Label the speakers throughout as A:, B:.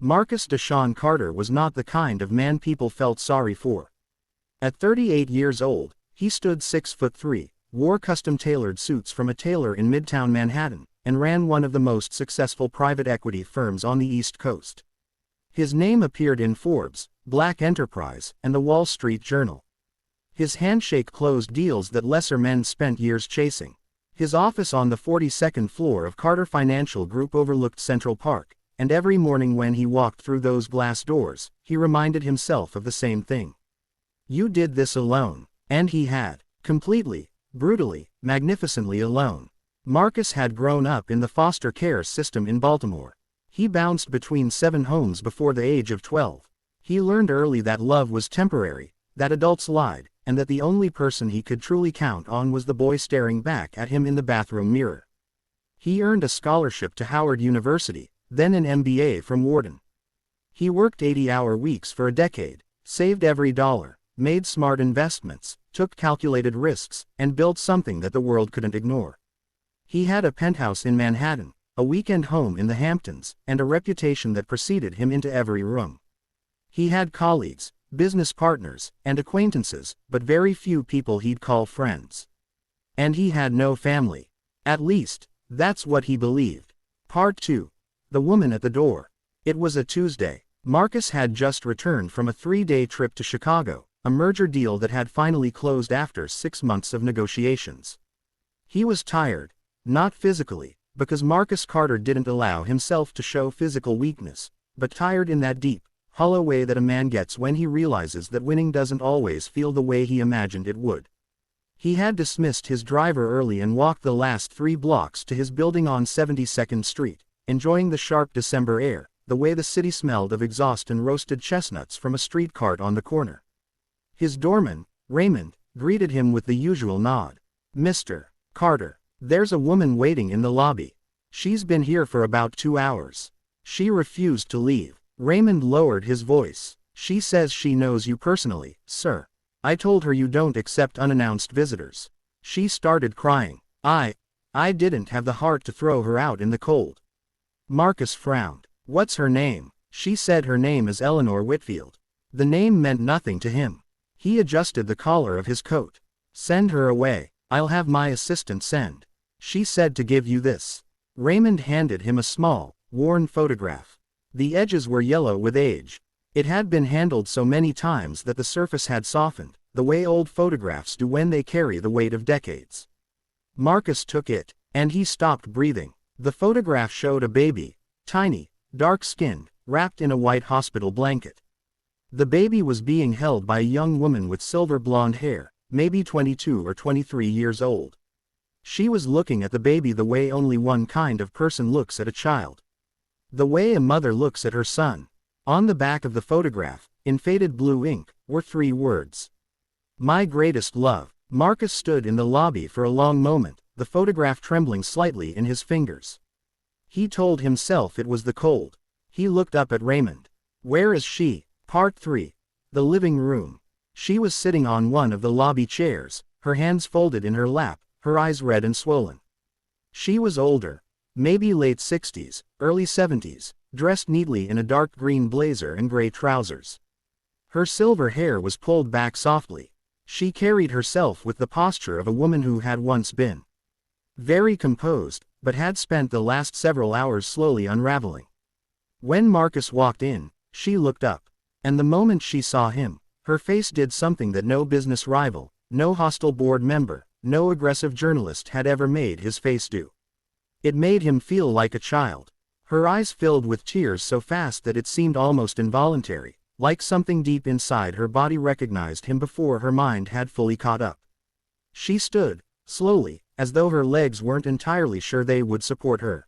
A: Marcus Deshawn Carter was not the kind of man people felt sorry for. At 38 years old, he stood 6'3", wore custom-tailored suits from a tailor in Midtown Manhattan, and ran one of the most successful private equity firms on the East Coast. His name appeared in Forbes, Black Enterprise, and the Wall Street Journal. His handshake closed deals that lesser men spent years chasing. His office on the 42nd floor of Carter Financial Group overlooked Central Park, and every morning when he walked through those glass doors, he reminded himself of the same thing. You did this alone. And he had. Completely, brutally, magnificently alone. Marcus had grown up in the foster care system in Baltimore. He bounced between 7 homes before the age of 12. He learned early that love was temporary, that adults lied, and that the only person he could truly count on was the boy staring back at him in the bathroom mirror. He earned a scholarship to Howard University, then an MBA from Wharton. He worked 80-hour weeks for a decade, saved every dollar, made smart investments, took calculated risks, and built something that the world couldn't ignore. He had a penthouse in Manhattan, a weekend home in the Hamptons, and a reputation that preceded him into every room. He had colleagues, business partners, and acquaintances, but very few people he'd call friends. And he had no family. At least, that's what he believed. Part 2. The Woman at the Door. It was a Tuesday. Marcus had just returned from a 3-day trip to Chicago, a merger deal that had finally closed after 6 months of negotiations. He was tired, not physically, because Marcus Carter didn't allow himself to show physical weakness, but tired in that deep, hollow way that a man gets when he realizes that winning doesn't always feel the way he imagined it would. He had dismissed his driver early and walked the last 3 blocks to his building on 72nd Street, enjoying the sharp December air, the way the city smelled of exhaust and roasted chestnuts from a street cart on the corner. His doorman, Raymond, greeted him with the usual nod. "Mr. Carter, there's a woman waiting in the lobby. She's been here for about 2 hours. She refused to leave." Raymond lowered his voice. "She says she knows you personally, sir. I told her you don't accept unannounced visitors." She started crying. I didn't have the heart to throw her out in the cold." Marcus frowned. "What's her name?" She said her name is Eleanor Whitfield. The name meant nothing to him. He adjusted the collar of his coat. "Send her away. I'll have my assistant send. She said to give you this." Raymond handed him a small, worn photograph. The edges were yellow with age. It had been handled so many times that the surface had softened, the way old photographs do when they carry the weight of decades. Marcus took it, and he stopped breathing. The photograph showed a baby, tiny, dark-skinned, wrapped in a white hospital blanket. The baby was being held by a young woman with silver blonde hair, maybe 22 or 23 years old. She was looking at the baby the way only one kind of person looks at a child. The way a mother looks at her son. On the back of the photograph, in faded blue ink, were 3 words. "My greatest love." Marcus stood in the lobby for a long moment, the photograph trembling slightly in his fingers. He told himself it was the cold. He looked up at Raymond. "Where is she?" Part 3. The living room. She was sitting on one of the lobby chairs, her hands folded in her lap, her eyes red and swollen. She was older, maybe late 60s, early 70s, dressed neatly in a dark green blazer and gray trousers. Her silver hair was pulled back softly. She carried herself with the posture of a woman who had once been very composed, but had spent the last several hours slowly unraveling. When Marcus walked in, she looked up. And the moment she saw him, her face did something that no business rival, no hostile board member, no aggressive journalist had ever made his face do. It made him feel like a child. Her eyes filled with tears so fast that it seemed almost involuntary, like something deep inside her body recognized him before her mind had fully caught up. She stood, slowly, as though her legs weren't entirely sure they would support her.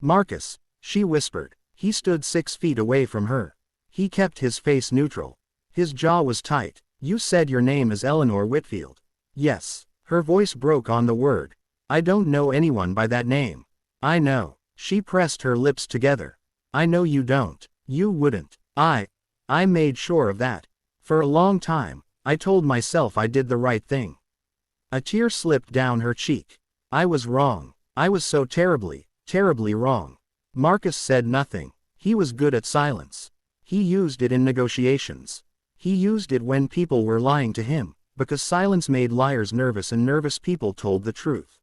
A: "Marcus," she whispered. He stood 6 feet away from her. He kept his face neutral. His jaw was tight. "You said your name is Eleanor Whitfield." "Yes." Her voice broke on the word. "I don't know anyone by that name." "I know." She pressed her lips together. "I know you don't. You wouldn't." I made sure of that. For a long time, I told myself I did the right thing." A tear slipped down her cheek. "I was wrong. I was so terribly, terribly wrong." Marcus said nothing. He was good at silence. He used it in negotiations. He used it when people were lying to him, because silence made liars nervous and nervous people told the truth.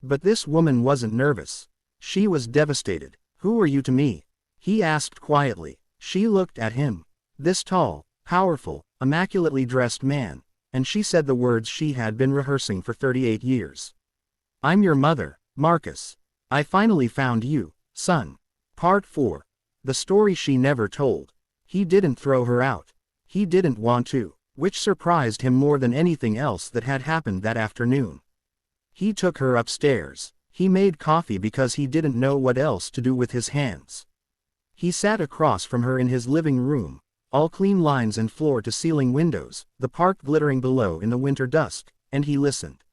A: But this woman wasn't nervous. She was devastated. "Who are you to me?" he asked quietly. She looked at him. This tall, powerful, immaculately dressed man, and she said the words she had been rehearsing for 38 years. "I'm your mother, Marcus. I finally found you, son." Part 4. The story she never told. He didn't throw her out. He didn't want to, which surprised him more than anything else that had happened that afternoon. He took her upstairs. He made coffee because he didn't know what else to do with his hands. He sat across from her in his living room, all clean lines and floor-to-ceiling windows, the park glittering below in the winter dusk, and he listened.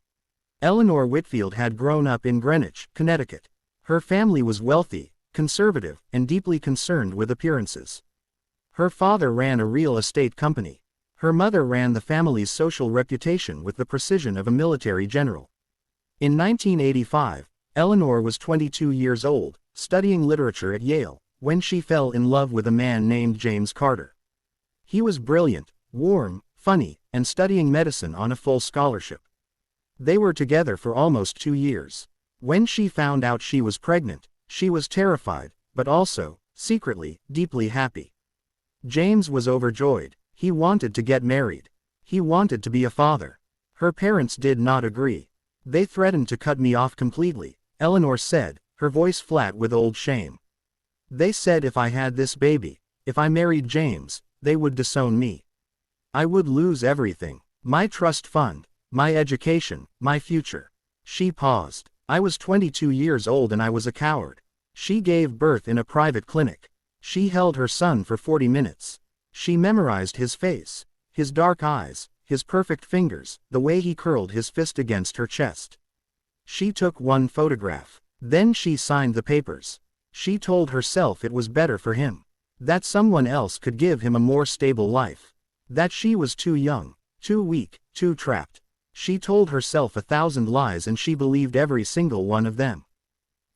A: Eleanor Whitfield had grown up in Greenwich, Connecticut. Her family was wealthy, conservative, and deeply concerned with appearances. Her father ran a real estate company. Her mother ran the family's social reputation with the precision of a military general. In 1985, Eleanor was 22 years old, studying literature at Yale, when she fell in love with a man named James Carter. He was brilliant, warm, funny, and studying medicine on a full scholarship. They were together for almost 2 years. When she found out she was pregnant, she was terrified, but also, secretly, deeply happy. James was overjoyed. He wanted to get married. He wanted to be a father. Her parents did not agree. "They threatened to cut me off completely," Eleanor said, her voice flat with old shame. "They said if I had this baby, if I married James, they would disown me. I would lose everything. My trust fund, my education, my future." She paused. "I was 22 years old and I was a coward." She gave birth in a private clinic. She held her son for 40 minutes. She memorized his face, his dark eyes, his perfect fingers, the way he curled his fist against her chest. She took one photograph. Then she signed the papers. She told herself it was better for him. That someone else could give him a more stable life. That she was too young, too weak, too trapped. She told herself 1,000 lies and she believed every single one of them.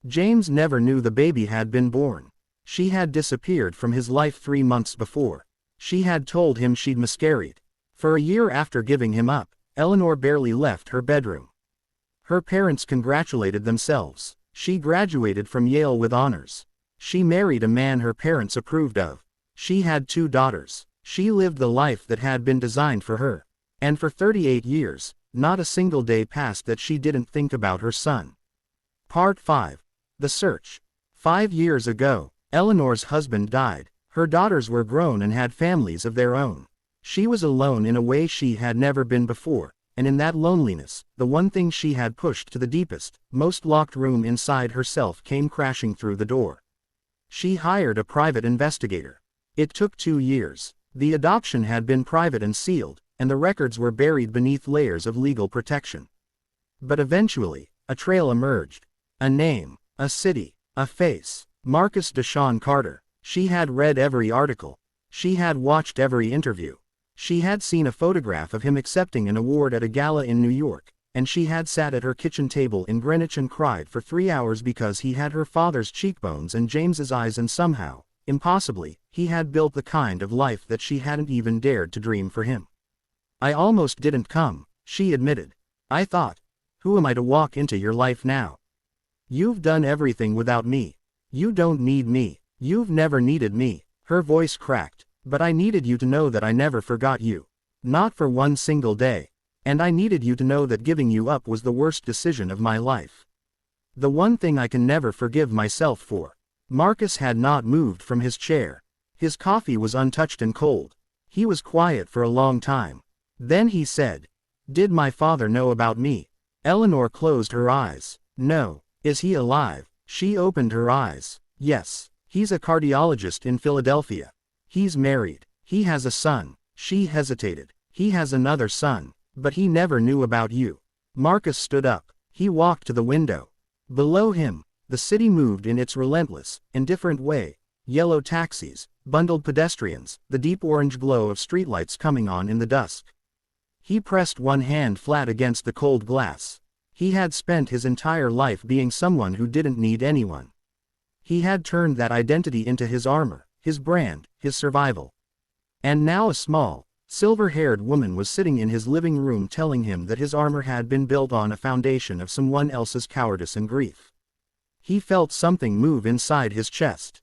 A: James never knew the baby had been born. She had disappeared from his life 3 months before. She had told him she'd miscarried. For a year after giving him up, Eleanor barely left her bedroom. Her parents congratulated themselves. She graduated from Yale with honors. She married a man her parents approved of. She had 2 daughters. She lived the life that had been designed for her. And for 38 years, not a single day passed that she didn't think about her son. Part 5. The Search. 5 years ago, Eleanor's husband died. Her daughters were grown and had families of their own. She was alone in a way she had never been before, and in that loneliness, the one thing she had pushed to the deepest, most locked room inside herself came crashing through the door. She hired a private investigator. It took 2 years. The adoption had been private and sealed, and the records were buried beneath layers of legal protection. But eventually, a trail emerged. A name, a city, a face. Marcus Deshawn Carter. She had read every article. She had watched every interview. She had seen a photograph of him accepting an award at a gala in New York, and she had sat at her kitchen table in Greenwich and cried for 3 hours because he had her father's cheekbones and James's eyes, and somehow, impossibly, he had built the kind of life that she hadn't even dared to dream for him. "I almost didn't come," she admitted. "I thought, who am I to walk into your life now? You've done everything without me. You don't need me. You've never needed me." Her voice cracked. "But I needed you to know that I never forgot you. Not for one single day. And I needed you to know that giving you up was the worst decision of my life. The one thing I can never forgive myself for." Marcus had not moved from his chair. His coffee was untouched and cold. He was quiet for a long time. Then he said, "Did my father know about me?" Eleanor closed her eyes. "No." "Is he alive?" She opened her eyes. "Yes. He's a cardiologist in Philadelphia. He's married. He has a son." She hesitated. "He has another son. But he never knew about you." Marcus stood up. He walked to the window. Below him, the city moved in its relentless, indifferent way. Yellow taxis, bundled pedestrians, the deep orange glow of streetlights coming on in the dusk. He pressed one hand flat against the cold glass. He had spent his entire life being someone who didn't need anyone. He had turned that identity into his armor, his brand, his survival. And now a small, silver-haired woman was sitting in his living room telling him that his armor had been built on a foundation of someone else's cowardice and grief. He felt something move inside his chest.